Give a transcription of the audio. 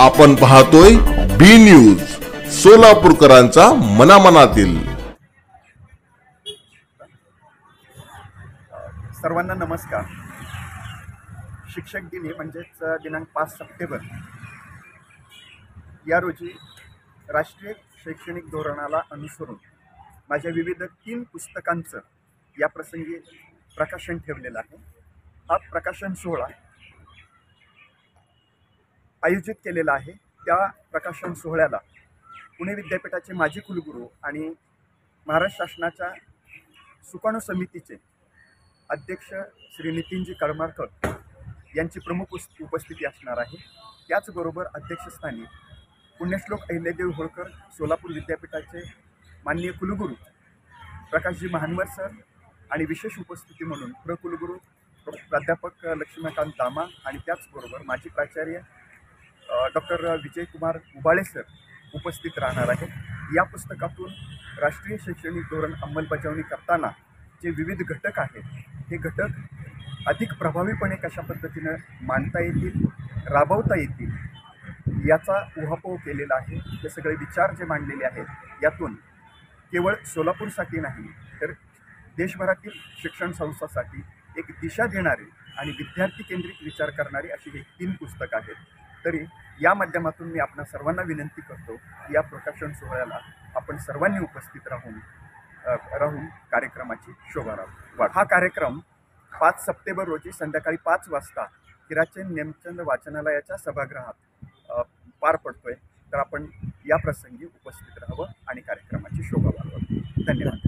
आपण पाहतोय बी न्यूज, सोलापूरकरांचा मनामनातील। सर्वांना नमस्कार। शिक्षक दिनी म्हणजेच दिनांक 5 सप्टेंबर या रोजी राष्ट्रीय शैक्षणिक धोरणाला अनुसरून माझ्या विविध 3 पुस्तकांचं या प्रसंगी प्रकाशन ठेवलेलं आहे। हा प्रकाशन सोहळा आयोजित केलेला आहे। त्या प्रकाशन सोहळ्याला पुणे विद्यापीठाचे माजी कुलगुरू आणि महाराष्ट्र शासनाच्या सुकाणू समितीचे अध्यक्ष श्री नितीनजी करमरकर यांची प्रमुख उपस्थिती असणार आहे। त्याचबरोबर अध्यक्षस्थानी पुण्यश्लोक अहिल्यादेवी होळकर सोलापूर विद्यापीठाचे माननीय कुलगुरू प्रकाशजी महानवर सर आणि विशेष उपस्थिती म्हणून कुलगुरू प्राध्यापक लक्ष्मीकांत दामा आणि त्याचबरोबर माजी प्राचार्य डॉक्टर विजयकुमार उबाळे सर उपस्थित राहणार आहेत। या पुस्तकातून राष्ट्रीय शैक्षणिक धोरण अंमलबजावणी करताना जे विविध घटक आहेत हे घटक अधिक प्रभावीपणे कशा पद्धतीनं मांडता येतील, राबवता येतील याचा उहापोह केलेला आहे। हे सगळे विचार जे मांडलेले आहेत यातून केवळ सोलापूरसाठी नाही तर देशभरातील शिक्षण संस्थांसाठी एक दिशा देणारी आणि विद्यार्थी केंद्रित विचार करणारी अशी ही 3 पुस्तकं आहेत। तरी या माध्यमातून मी आपणा सर्वांना विनंती करतो की या प्रकाशन सोहळ्याला आपण सर्वांनी उपस्थित राहून कार्यक्रमाची शोभा वाढ। हा कार्यक्रम 5 सप्टेंबर रोजी संध्याकाळी 5 वाजता हिराचंद नेमचंद वाचनालयाच्या सभागृहात पार पडतोय। तर आपण या प्रसंगी उपस्थित राहावं आणि कार्यक्रमाची शोभा वाढवावी। धन्यवाद।